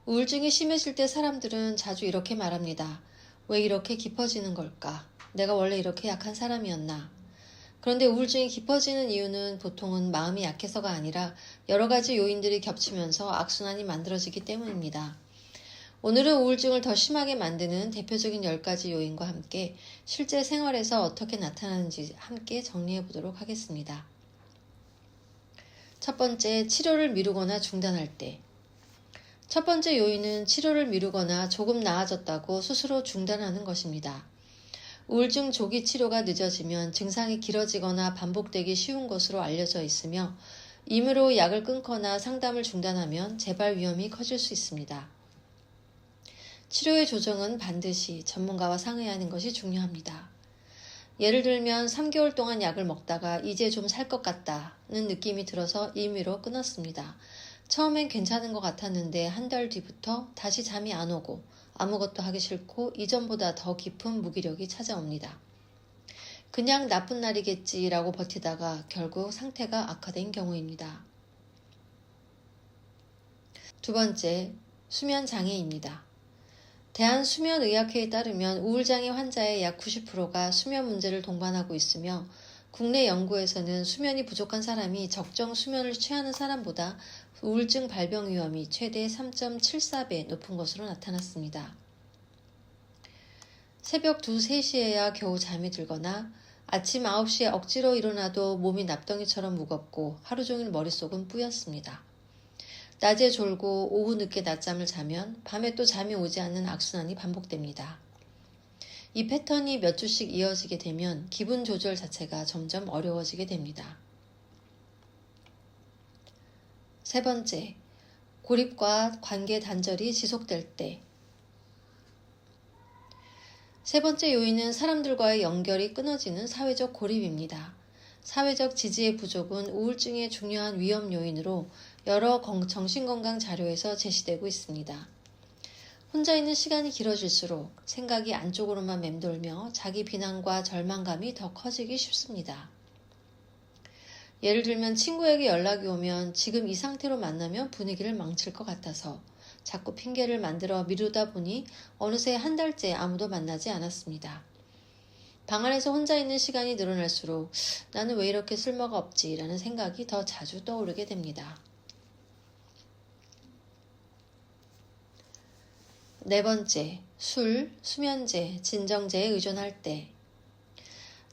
우울증이 심해질 때 사람들은 자주 이렇게 말합니다. 왜 이렇게 깊어지는 걸까? 내가 원래 이렇게 약한 사람이었나? 그런데 우울증이 깊어지는 이유는 보통은 마음이 약해서가 아니라 여러 가지 요인들이 겹치면서 악순환이 만들어지기 때문입니다. 오늘은 우울증을 더 심하게 만드는 대표적인 10가지 요인과 함께 실제 생활에서 어떻게 나타나는지 함께 정리해 보도록 하겠습니다. 첫 번째, 치료를 미루거나 중단할 때. 첫 번째 요인은 치료를 미루거나 조금 나아졌다고 스스로 중단하는 것입니다. 우울증 조기 치료가 늦어지면 증상이 길어지거나 반복되기 쉬운 것으로 알려져 있으며 임의로 약을 끊거나 상담을 중단하면 재발 위험이 커질 수 있습니다. 치료의 조정은 반드시 전문가와 상의하는 것이 중요합니다. 예를 들면 3개월 동안 약을 먹다가 이제 좀 살 것 같다는 느낌이 들어서 임의로 끊었습니다. 처음엔 괜찮은 것 같았는데 한 달 뒤부터 다시 잠이 안 오고 아무것도 하기 싫고 이전보다 더 깊은 무기력이 찾아옵니다. 그냥 나쁜 날이겠지라고 버티다가 결국 상태가 악화된 경우입니다. 두 번째, 수면 장애입니다. 대한수면의학회에 따르면 우울장애 환자의 약 90%가 수면 문제를 동반하고 있으며 국내 연구에서는 수면이 부족한 사람이 적정 수면을 취하는 사람보다 우울증 발병 위험이 최대 3.74배 높은 것으로 나타났습니다. 새벽 2, 3시에야 겨우 잠이 들거나 아침 9시에 억지로 일어나도 몸이 납덩이처럼 무겁고 하루 종일 머릿속은 뿌였습니다. 낮에 졸고 오후 늦게 낮잠을 자면 밤에 또 잠이 오지 않는 악순환이 반복됩니다. 이 패턴이 몇 주씩 이어지게 되면 기분 조절 자체가 점점 어려워지게 됩니다. 세 번째, 고립과 관계 단절이 지속될 때. 세 번째 요인은 사람들과의 연결이 끊어지는 사회적 고립입니다. 사회적 지지의 부족은 우울증의 중요한 위험 요인으로 여러 정신건강 자료에서 제시되고 있습니다. 혼자 있는 시간이 길어질수록 생각이 안쪽으로만 맴돌며 자기 비난과 절망감이 더 커지기 쉽습니다. 예를 들면 친구에게 연락이 오면 지금 이 상태로 만나면 분위기를 망칠 것 같아서 자꾸 핑계를 만들어 미루다 보니 어느새 한 달째 아무도 만나지 않았습니다. 방 안에서 혼자 있는 시간이 늘어날수록 나는 왜 이렇게 쓸모가 없지라는 생각이 더 자주 떠오르게 됩니다. 네 번째, 술, 수면제, 진정제에 의존할 때.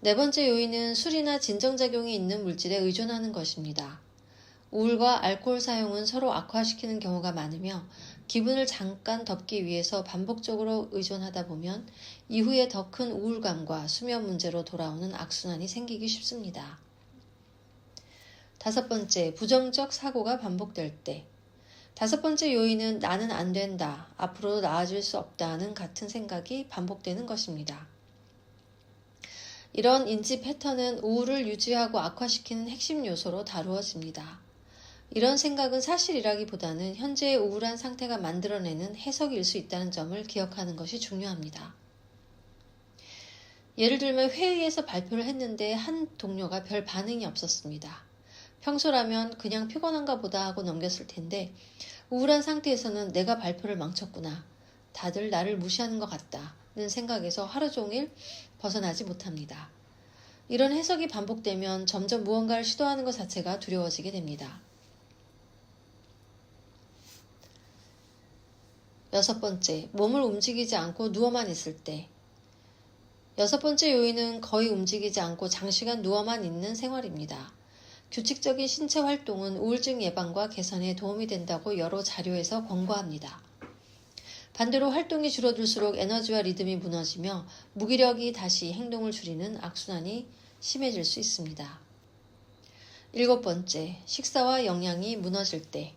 네 번째 요인은 술이나 진정작용이 있는 물질에 의존하는 것입니다. 우울과 알코올 사용은 서로 악화시키는 경우가 많으며 기분을 잠깐 덮기 위해서 반복적으로 의존하다 보면 이후에 더 큰 우울감과 수면 문제로 돌아오는 악순환이 생기기 쉽습니다. 다섯 번째, 부정적 사고가 반복될 때. 다섯 번째 요인은 나는 안 된다, 앞으로 나아질 수 없다는 같은 생각이 반복되는 것입니다. 이런 인지 패턴은 우울을 유지하고 악화시키는 핵심 요소로 다루어집니다. 이런 생각은 사실이라기보다는 현재의 우울한 상태가 만들어내는 해석일 수 있다는 점을 기억하는 것이 중요합니다. 예를 들면 회의에서 발표를 했는데 한 동료가 별 반응이 없었습니다. 평소라면 그냥 피곤한가 보다 하고 넘겼을 텐데 우울한 상태에서는 내가 발표를 망쳤구나, 다들 나를 무시하는 것 같다는 생각에서 하루 종일 벗어나지 못합니다. 이런 해석이 반복되면 점점 무언가를 시도하는 것 자체가 두려워지게 됩니다. 여섯 번째, 몸을 움직이지 않고 누워만 있을 때. 여섯 번째 요인은 거의 움직이지 않고 장시간 누워만 있는 생활입니다. 규칙적인 신체 활동은 우울증 예방과 개선에 도움이 된다고 여러 자료에서 권고합니다. 반대로 활동이 줄어들수록 에너지와 리듬이 무너지며 무기력이 다시 행동을 줄이는 악순환이 심해질 수 있습니다. 일곱 번째, 식사와 영양이 무너질 때.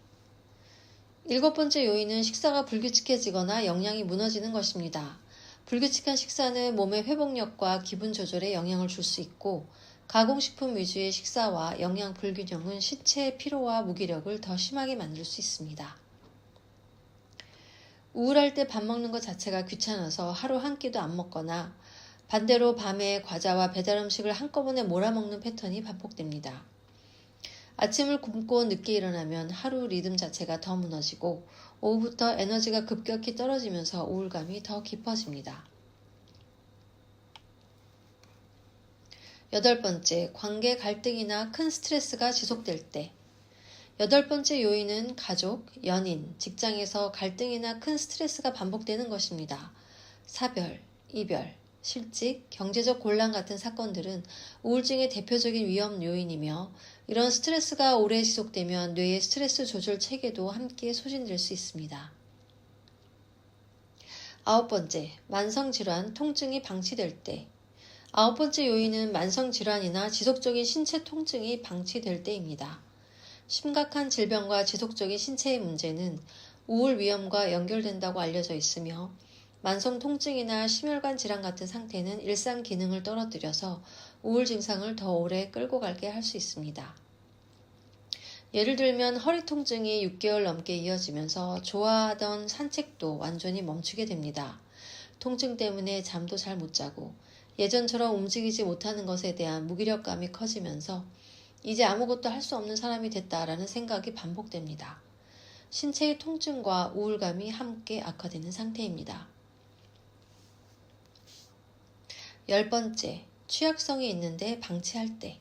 일곱 번째 요인은 식사가 불규칙해지거나 영양이 무너지는 것입니다. 불규칙한 식사는 몸의 회복력과 기분 조절에 영향을 줄 수 있고 가공식품 위주의 식사와 영양 불균형은 신체의 피로와 무기력을 더 심하게 만들 수 있습니다. 우울할 때 밥 먹는 것 자체가 귀찮아서 하루 한 끼도 안 먹거나 반대로 밤에 과자와 배달 음식을 한꺼번에 몰아먹는 패턴이 반복됩니다. 아침을 굶고 늦게 일어나면 하루 리듬 자체가 더 무너지고 오후부터 에너지가 급격히 떨어지면서 우울감이 더 깊어집니다. 8번째, 관계 갈등이나 큰 스트레스가 지속될 때. 8번째 요인은 가족, 연인, 직장에서 갈등이나 큰 스트레스가 반복되는 것입니다. 사별, 이별, 실직, 경제적 곤란 같은 사건들은 우울증의 대표적인 위험 요인이며 이런 스트레스가 오래 지속되면 뇌의 스트레스 조절 체계도 함께 소진될 수 있습니다. 9번째, 만성질환, 통증이 방치될 때. 9번째 요인은 만성질환이나 지속적인 신체 통증이 방치될 때입니다. 심각한 질병과 지속적인 신체의 문제는 우울 위험과 연결된다고 알려져 있으며 만성 통증이나 심혈관 질환 같은 상태는 일상 기능을 떨어뜨려서 우울 증상을 더 오래 끌고 가게 할 수 있습니다. 예를 들면 허리 통증이 6개월 넘게 이어지면서 좋아하던 산책도 완전히 멈추게 됩니다. 통증 때문에 잠도 잘 못 자고 예전처럼 움직이지 못하는 것에 대한 무기력감이 커지면서 이제 아무것도 할 수 없는 사람이 됐다라는 생각이 반복됩니다. 신체의 통증과 우울감이 함께 악화되는 상태입니다. 10번째, 취약성이 있는데 방치할 때.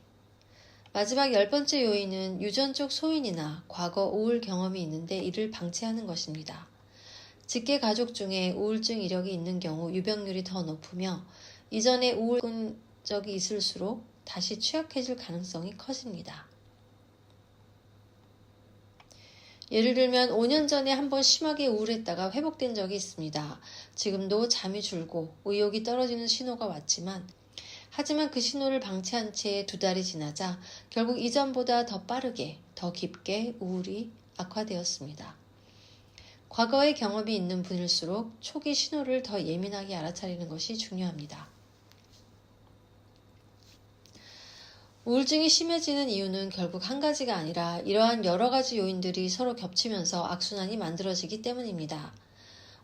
마지막 10번째 요인은 유전적 소인이나 과거 우울 경험이 있는데 이를 방치하는 것입니다. 직계 가족 중에 우울증 이력이 있는 경우 유병률이 더 높으며 이전에 우울증 적이 있을수록 다시 취약해질 가능성이 커집니다. 예를 들면 5년 전에 한번 심하게 우울했다가 회복된 적이 있습니다. 지금도 잠이 줄고 의욕이 떨어지는 신호가 왔지만 하지만 그 신호를 방치한 채 2달이 지나자 결국 이전보다 더 빠르게, 더 깊게 우울이 악화되었습니다. 과거의 경험이 있는 분일수록 초기 신호를 더 예민하게 알아차리는 것이 중요합니다. 우울증이 심해지는 이유는 결국 한 가지가 아니라 이러한 여러 가지 요인들이 서로 겹치면서 악순환이 만들어지기 때문입니다.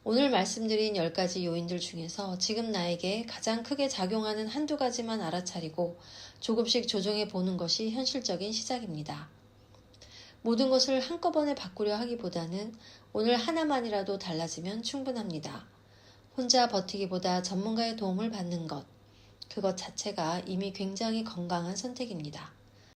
오늘 말씀드린 10가지 요인들 중에서 지금 나에게 가장 크게 작용하는 한두 가지만 알아차리고 조금씩 조정해 보는 것이 현실적인 시작입니다. 모든 것을 한꺼번에 바꾸려 하기보다는 오늘 하나만이라도 달라지면 충분합니다. 혼자 버티기보다 전문가의 도움을 받는 것, 그것 자체가 이미 굉장히 건강한 선택입니다.